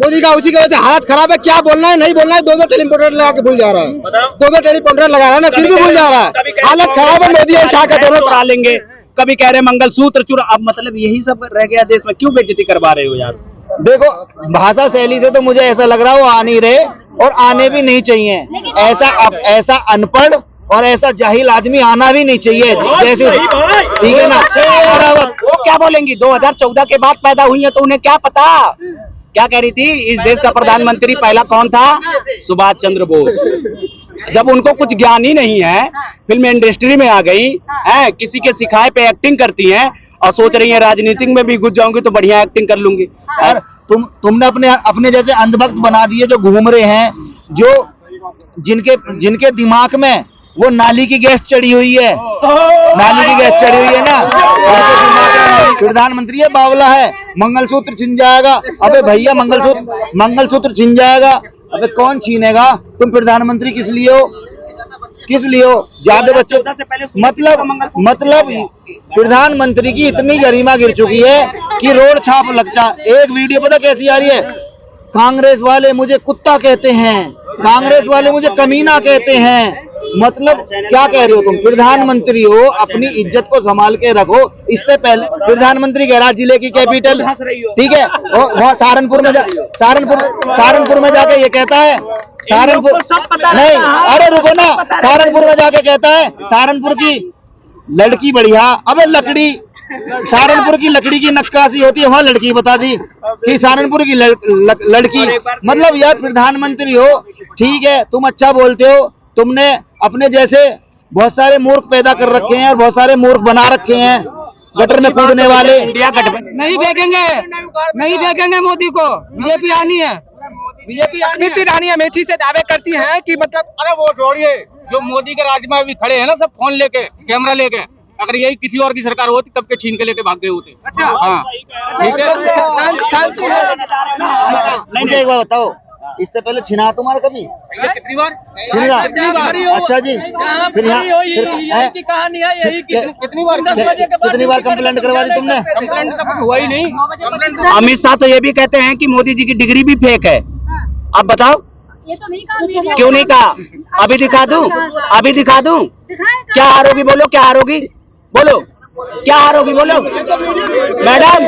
मोदी का उसी की वजह से हालत खराब है। क्या बोलना है नहीं बोलना है, दो टेलीपोर्टर लगा के भूल जा रहा है, दो टेलीपोर्टर लगा रहा है ना, फिर भी भूल जा रहा है। हालत खराब है मोदी और शाह का दोनों करा लेंगे। कभी कह रहे मंगलसूत्र चूर, अब मतलब यही सब रह गया देश में, क्यों बेइज्जती करवा रहे हो यार? देखो भाषा शैली से तो मुझे ऐसा लग रहा है वो आ नहीं रहे और आने भी नहीं चाहिए। ऐसा अनपढ़ और ऐसा जाहिल आदमी आना भी नहीं चाहिए। जैसे ठीक है ना, वो क्या बोलेंगी? 2014 के बाद पैदा हुई है तो उन्हें क्या पता। क्या कह रही थी, इस देश का प्रधानमंत्री पहला कौन था? सुभाष चंद्र बोस। जब उनको कुछ ज्ञान ही नहीं है, फिल्म इंडस्ट्री में आ गई है, किसी के सिखाए पे एक्टिंग करती हैं और सोच रही है राजनीतिक में भी घुस जाऊंगी तो बढ़िया एक्टिंग कर लूंगी। और तुमने अपने जैसे अंधभक्त बना दिए जो घूम रहे हैं, जो जिनके दिमाग में वो नाली की गैस चढ़ी हुई है, नाली की गैस चढ़ी हुई है ना। प्रधानमंत्री है बावला है, मंगलसूत्र छिन जाएगा। अबे भैया मंगलसूत्र छिन जाएगा, अबे कौन छीनेगा? तुम प्रधानमंत्री किस लिए हो? किस लिए हो? ज्यादा बच्चे मतलब प्रधानमंत्री की इतनी गरिमा गिर चुकी है कि रोड छाप लगता। एक वीडियो पता कैसी आ रही है? कांग्रेस वाले मुझे कुत्ता कहते हैं, कांग्रेस वाले मुझे कमीना कहते हैं। मतलब क्या कह रहे हो तुम? प्रधानमंत्री हो, अपनी इज्जत को संभाल के रखो। इससे पहले प्रधानमंत्री गैराज जिले की कैपिटल, ठीक है, वहाँ सहारनपुर में जाके ये कहता है, सहारनपुर सब पता नहीं, अरे रुको ना, सहारनपुर में जाके कहता है सहारनपुर की लड़की बढ़िया। अबे लकड़ी, सहारनपुर की लकड़ी की नक्काशी होती है, वहाँ लड़की बता दी कि सहारनपुर की लड़की। मतलब यार प्रधानमंत्री हो, ठीक है, तुम अच्छा बोलते हो, तुमने अपने जैसे बहुत सारे मूर्ख पैदा कर रखे हैं और बहुत सारे मूर्ख बना रखे हैं, गटर में कूदने वाले। इंडिया गठबंधन नहीं देखेंगे मोदी को। बीजेपी आनी है, बीजेपी रानी अमेठी से दावे करती है कि मतलब अरे वो जोड़िए, जो मोदी के राज में अभी खड़े हैं ना सब फोन लेके, कैमरा लेके, अगर यही किसी और की सरकार होती तब के छीन के लेके भाग गए होते। अच्छा हाँ ठीक है। मुझे एक बात बताओ, इससे पहले छिना तुम्हारा कभी? कितनी बार छिना? अच्छा जी, फिर कहानी है यही। कितनी बार कंप्लेंट करवा दी तुमने? कंप्लेंट तो हुआ ही नहीं। अमित शाह तो ये भी कहते हैं कि मोदी जी की डिग्री भी फेक है। अब बताओ ये तो नहीं कहा, क्यों नहीं कहा? अभी दिखा दूं? क्या हारोगी? बोलो क्या हारोगी? बोलो क्या हारोगी? बोलो मैडम,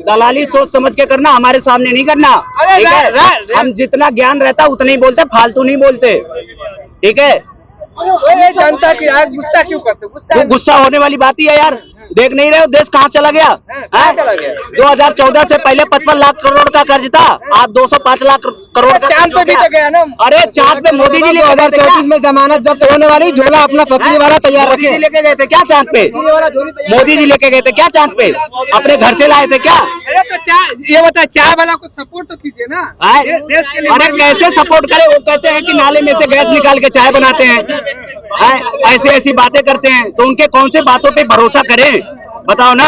दलाली सोच समझ के करना, हमारे सामने नहीं करना, ठीक है? हम जितना ज्ञान रहता उतना ही बोलते, फालतू नहीं बोलते, ठीक है? जनता की गुस्सा क्यों करते? गुस्सा होने वाली बात ही है यार। देख नहीं रहे हो देश कहाँ चला गया? 2014 से पहले 55 लाख करोड़ का कर्ज था, आज 205 लाख करोड़ का। चांद पे भी तो गया ना। अरे चांद पे मोदी जी 2034 में जमानत जब्त होने वाली, झोला अपना फकरी वाला तैयार मोदी रखे। जी लेके गए थे क्या चांद पे? मोदी जी लेके गए थे क्या चांद पे? अपने घर से लाए थे क्या? अरे तो चाय, ये बता, चाय वाला को सपोर्ट तो कीजिए ना। देश के लिए अरे कैसे सपोर्ट करे? वो कहते हैं कि नाले में से गैस निकाल के चाय बनाते हैं, ऐसी बातें करते हैं, तो उनके कौन से बातों पे भरोसा करें? बताओ ना।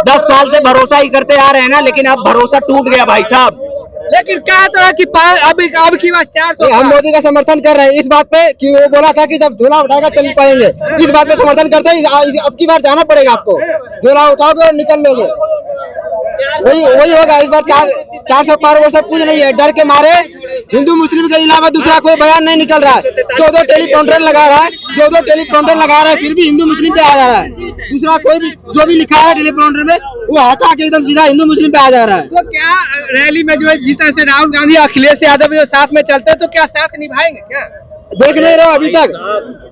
10 साल से भरोसा ही करते आ रहे हैं ना, लेकिन अब भरोसा टूट गया भाई साहब। लेकिन क्या तो है कि अब की बात 400 हम मोदी का समर्थन कर रहे हैं इस बात पे कि वो बोला था कि जब झोला उठाएगा चल पाएंगे, इस बात पे समर्थन करते हैं। अब की बार जाना पड़ेगा आपको, झोला उठाओगे और निकल लोगे, वही होगा इस बार। 400 पार वो सब कुछ नहीं है। डर के मारे हिंदू मुस्लिम के अलावा दूसरा कोई बयान नहीं निकल रहा है। 2 टेलीप्रॉम्प्टर लगा रहा है, 2 टेलीप्रॉम्प्टर लगा रहा है, फिर भी हिंदू मुस्लिम पे आ जा रहा है। दूसरा कोई भी जो भी लिखा है टेलीप्रॉम्प्टर में वो हटा के एकदम सीधा हिंदू मुस्लिम पे आ जा रहा है। तो क्या रैली में जो है जिस तरह से राहुल गांधी अखिलेश यादव जो साथ में चलते हैं, तो क्या साथ निभाएंगे? क्या देख नहीं रहे हो?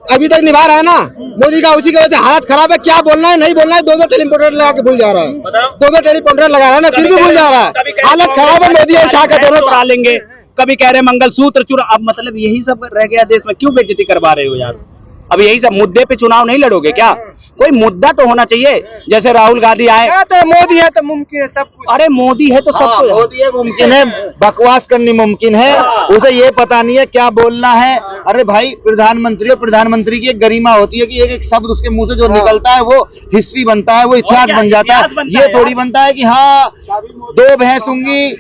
अभी तक निभा रहा है ना मोदी का उसी की वजह से हालत खराब है। क्या बोलना है नहीं बोलना है, 2 टेलीप्रॉम्प्टर लगा के भूल जा रहा है, 2 टेलीप्रॉम्प्टर लगा रहा है ना, फिर भी भूल जा रहा है। हालत खराब है मोदी और शाह का दोनों। करा लेंगे। कभी कह रहे मंगलसूत्र चूर, अब मतलब यही सब रह गया देश में, क्यों बेइज्जती करवा रहे हो यार? अब यही सब मुद्दे पे चुनाव नहीं लड़ोगे क्या? कोई मुद्दा तो होना चाहिए। जैसे राहुल गांधी आए, तो मोदी है तो मुमकिन है सब कुछ। अरे मोदी है तो सब कुछ। मोदी है मुमकिन है, बकवास करनी मुमकिन है, उसे ये पता नहीं है क्या बोलना है। अरे भाई प्रधानमंत्री और प्रधानमंत्री की एक गरिमा होती है कि एक शब्द उसके मुंह से जो निकलता है वो हिस्ट्री बनता है, वो इतिहास बन जाता है। ये थोड़ी बनता है कि हाँ 2 भैंस होंगी,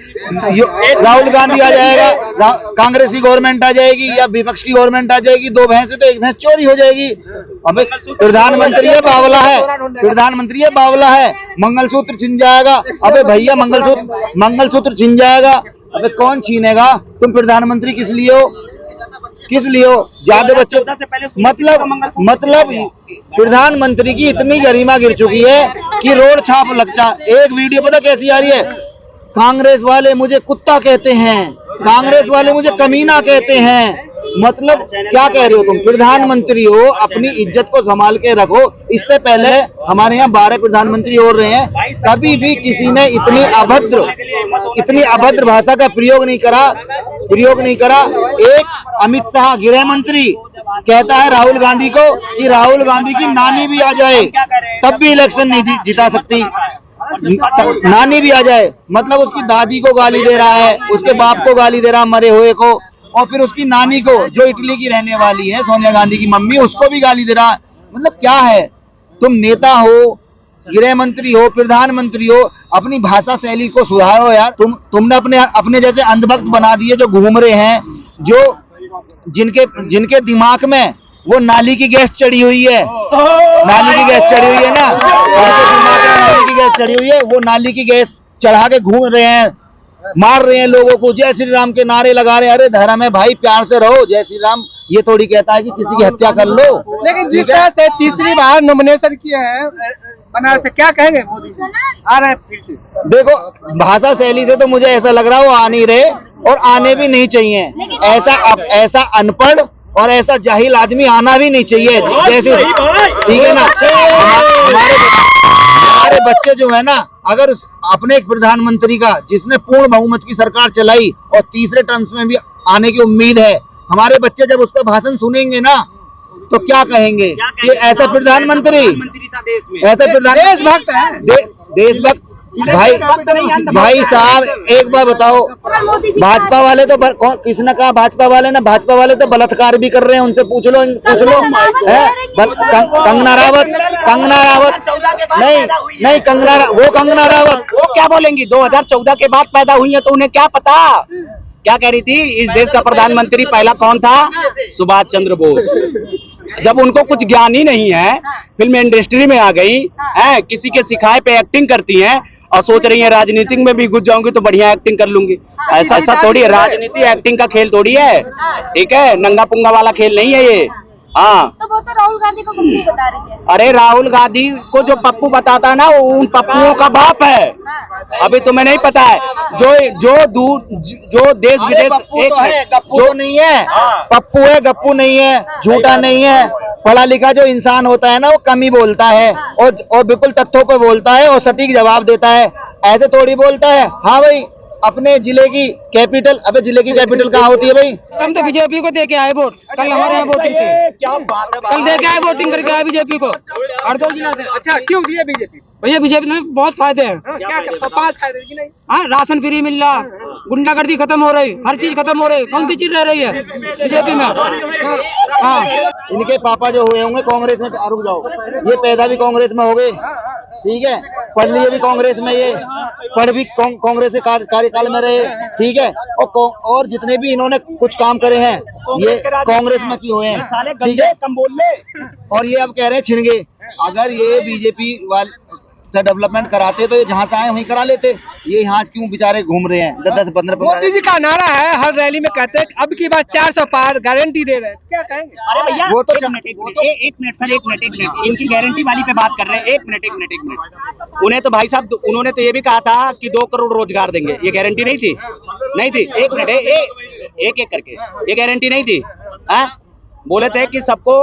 राहुल गांधी आ जाएगा, कांग्रेस की गवर्नमेंट आ जाएगी या विपक्ष की गवर्नमेंट आ जाएगी, 2 भैंस से तो 1 भैंस चोरी हो जाएगी। हमें प्रधानमंत्री ये बावला है, प्रधानमंत्री ये बावला है। मंगलसूत्र छीन जाएगा, अबे भैया मंगलसूत्र छीन जाएगा, अबे कौन छीनेगा? तुम प्रधानमंत्री किस लिए हो? किस लिए हो? ज्यादा बच्चे मतलब प्रधानमंत्री की इतनी गरिमा गिर चुकी है कि रोड छाप लगता। एक वीडियो पता कैसी आ रही है? कांग्रेस वाले मुझे कुत्ता कहते हैं, कांग्रेस वाले मुझे कमीना कहते हैं। मतलब क्या कह रहे हो तुम? प्रधानमंत्री हो, अपनी इज्जत को संभाल के रखो। इससे पहले हमारे यहाँ 12 प्रधानमंत्री हो रहे हैं, कभी भी किसी ने इतनी अभद्र भाषा का प्रयोग नहीं करा। एक अमित शाह गृह मंत्री कहता है राहुल गांधी को कि राहुल गांधी की नानी भी आ जाए तब भी इलेक्शन नहीं जिता सकती। नानी भी आ जाए मतलब उसकी दादी को गाली दे रहा है, उसके बाप को गाली दे रहा है मरे हुए को, और फिर उसकी नानी को जो इटली की रहने वाली है सोनिया गांधी की मम्मी, उसको भी गाली दे रहा है। मतलब क्या है? तुम नेता हो, गृह मंत्री हो, प्रधानमंत्री हो, अपनी भाषा शैली को सुधारो यार। तुमने अपने जैसे अंधभक्त बना दिए जो घूम रहे हैं, जो जिनके दिमाग में वो नाली की गैस चढ़ी हुई है, नाली की गैस चढ़ी हुई है ना, नाली की गैस चढ़ी हुई है, वो नाली की गैस चढ़ा के घूम रहे हैं, मार रहे हैं लोगों को, जय श्री राम के नारे लगा रहे हैं। अरे धर्म है भाई, प्यार से रहो। जय श्री राम ये थोड़ी कहता है कि किसी की हत्या कर लो। लेकिन जिस तरह से तीसरी बार नॉमिनेशन किया है बनारस से, क्या कहेंगे मोदी जी? आ रहे हैं फिर से। देखो भाषा शैली से तो मुझे ऐसा लग रहा है वो आ नहीं रहे और आने भी नहीं चाहिए। ऐसा अनपढ़ और ऐसा जाहिल आदमी आना भी नहीं चाहिए। जैसे ठीक है ना, हमारे बच्चे जो है ना, अगर अपने एक प्रधानमंत्री का जिसने पूर्ण बहुमत की सरकार चलाई और तीसरे टर्म्स में भी आने की उम्मीद है, हमारे बच्चे जब उसका भाषण सुनेंगे ना तो क्या कहेंगे कि ऐसा प्रधानमंत्री ऐसा देशभक्त है, देशभक्त। भाई साहब एक बार बताओ, भाजपा वाले तो किसने कहा? भाजपा वाले तो बलात्कार भी कर रहे हैं, उनसे पूछ लो है। कंगना रावत नहीं कंगना रावत वो क्या बोलेंगी? 2014 के बाद पैदा हुई है तो उन्हें क्या पता? क्या कह रही थी? इस देश का प्रधानमंत्री पहला कौन था? सुभाष चंद्र बोस। जब उनको कुछ ज्ञान ही नहीं है, फिल्म इंडस्ट्री में आ गई है, किसी के सिखाए पे एक्टिंग करती हैं और सोच रही है राजनीति में भी घुस जाऊंगी तो बढ़िया एक्टिंग कर लूंगी। ऐसा थोड़ी है, राजनीति एक्टिंग का खेल थोड़ी है, ठीक है? नंगा पुंगा वाला खेल नहीं है ये। हाँ, तो वो तो राहुल गांधी को पप्पू बता रही है। अरे राहुल गांधी को जो पप्पू बताता है ना, वो उन पप्पुओं का बाप है। अभी तुम्हें नहीं पता है? जो देश विदेश गप्पू नहीं है, पप्पू है, गप्पू नहीं है, झूठा नहीं है। पढ़ा लिखा जो इंसान होता है ना, वो कम ही बोलता है और बिल्कुल तथ्यों पे बोलता है और सटीक जवाब देता है। ऐसे थोड़ी बोलता है। हाँ भाई, अपने जिले की कैपिटल, अबे जिले की कैपिटल कहाँ होती है भाई? हम तो बीजेपी को दे के आए वोट, कल हमारे यहाँ वोटिंग थी। क्या बात है? कल दे के आए, वोटिंग करके आए बीजेपी को, हरदोई जिला से। अच्छा, क्यों दिए बीजेपी? भैया बीजेपी में बहुत फायदे हैं। क्या 5 फायदे की नहीं? हाँ, राशन फ्री मिल रहा, गुंडागर्दी खत्म हो रही, हर चीज खत्म हो रही। कौन सी चीज रह रही है बीजेपी में? हाँ, इनके पापा जो हुए होंगे कांग्रेस में, रुक जाओ, ये पैदा भी कांग्रेस में हो गए, ठीक है? पढ़ लिए भी कांग्रेस में, ये पढ़ भी कांग्रेस के कार्यकाल में रहे, ठीक है? और जितने भी इन्होंने कुछ काम करे हैं ये कांग्रेस में किए हुए हैं, ठीक है? कम बोल ले। और ये अब कह रहे हैं छिन गए। अगर ये बीजेपी वाले से डेवलपमेंट कराते तो ये जहाँ से आए वहीं करा लेते। ये यहाँ क्यों बेचारे घूम रहे हैं 10-15। मोदी जी का नारा है, हर रैली में कहते हैं अब की बार 400 पार गारंटी दे रहे हैं, क्या कहेंगे? अरे भैया वो तो एक मिनट सर, एक मिनट इनकी गारंटी वाली पे बात कर रहे हैं। एक मिनट उन्हें तो भाई साहब, उन्होंने तो ये भी कहा था कि 2 करोड़ रोजगार देंगे। ये गारंटी नहीं थी? एक मिनट, एक करके, ये गारंटी नहीं थी? बोले थे कि सबको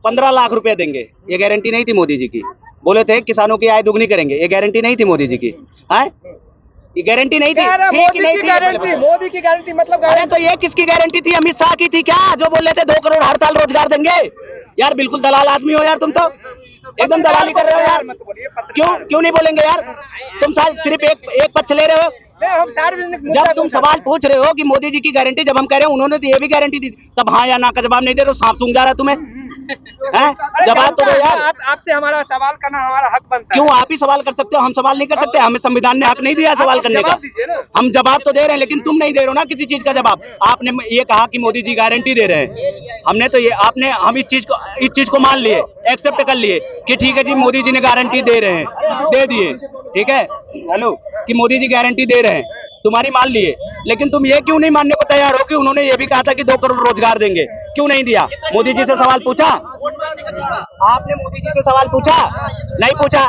15 लाख रुपए देंगे, ये गारंटी नहीं थी मोदी जी की? बोले थे किसानों की आय दुगनी करेंगे, ये गारंटी नहीं थी मोदी जी की? ये गारंटी नहीं थी? मोदी की गारंटी मतलब? अरे तो ये किसकी गारंटी थी? अमित शाह की थी क्या, जो बोल रहे थे 2 करोड़ हर साल रोजगार देंगे? यार बिल्कुल दलाल आदमी हो यार, तुम तो एकदम दलाली कर रहे हो यार। क्यों नहीं बोलेंगे यार? तुम सिर्फ एक पक्ष ले रहे हो। हम सार्वजनिक, जब तुम सवाल पूछ रहे हो कि मोदी जी की गारंटी, जब हम कह रहे हैं उन्होंने तो ये भी गारंटी दी, तब हाँ या ना का जवाब नहीं दे रहे हो, सांप सूंघ जा रहा है तुम्हें। हैं? जवाब तो दो यार। आपसे हमारा सवाल करना हमारा हक बनता क्यों आप ही सवाल कर सकते हो, हम सवाल नहीं कर सकते? हमें संविधान ने हक नहीं दिया सवाल करने का। हम जवाब तो दे रहे हैं, लेकिन तुम नहीं दे रहे हो ना किसी चीज का जवाब। आपने ये कहा कि मोदी जी गारंटी दे रहे हैं, हमने तो ये आपने हम इस चीज को मान लिए, एक्सेप्ट कर लिए कि ठीक है जी मोदी जी ने गारंटी दे रहे हैं, दे दिए, ठीक है, हेलो, कि मोदी जी गारंटी दे रहे हैं, तुम्हारी मान लिए। लेकिन तुम ये क्यों नहीं मानने को तैयार हो कि उन्होंने ये भी कहा था कि 2 करोड़ रोजगार देंगे? क्यों नहीं दिया? मोदी जी से सवाल पूछा आपने? मोदी जी से सवाल पूछा? नहीं पूछा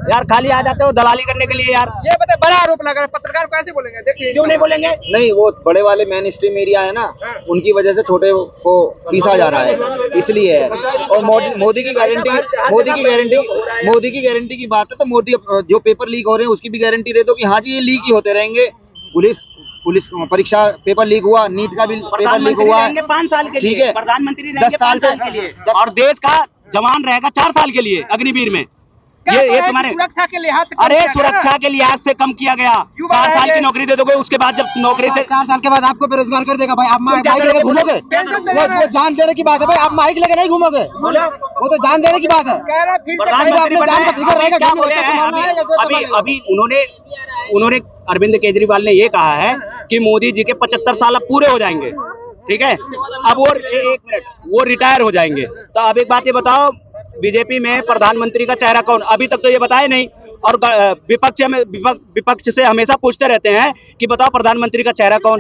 यार, खाली आ जाते हो दलाली करने के लिए यार। ये बताए, बड़ा आरोप लगा रहे हैं, पत्रकार कैसे बोलेंगे? देखिए क्यों नहीं बोलेंगे? नहीं, वो बड़े वाले मेन स्ट्रीम मीडिया है ना, उनकी वजह से छोटे को पीसा जा रहा है, इसलिए है। और मोदी की गारंटी की बात है तो मोदी जो पेपर लीक हो रहे हैं उसकी भी गारंटी दे दो कि हाँ जी ये लीक ही होते रहेंगे। पुलिस परीक्षा पेपर लीक हुआ, नीट का भी पेपर लीक हुआ है, 5 साल के ठीक लिए है, प्रधानमंत्री 10 रहेंगे साल 5 साल के लिए, और देश का जवान रहेगा 4 साल के लिए अग्निवीर में। ये तुम्हारे सुरक्षा के लिहाज से अरे सुरक्षा के लिहाज से कम किया गया। 4 साल की नौकरी दे दोगे, उसके बाद जब नौकरी से 4 साल के बाद आपको बेरोजगार कर देगा भाई। आप माइक लेके घूमोगे? वो जान देने की बात है भाई, आप माइक लेके नहीं घूमोगे, वो तो जान देने की बात है। प्रधानमंत्री अपने जान का फिक्र रहेगा, क्या किसी बोले बच्चे को हैं? मारना है या दोस्त को मारना है। अभी उन्होंने अरविंद केजरीवाल ने ये कहा है कि मोदी जी के 75 साल अब पूरे हो जाएंगे, ठीक है, अब वो 1 मिनट वो रिटायर हो जाएंगे। तो अब एक बात ये बताओ, बीजेपी में प्रधानमंत्री का चेहरा कौन? अभी तक तो ये बताए नहीं। और विपक्ष से हमेशा पूछते रहते हैं कि बताओ प्रधानमंत्री का चेहरा कौन?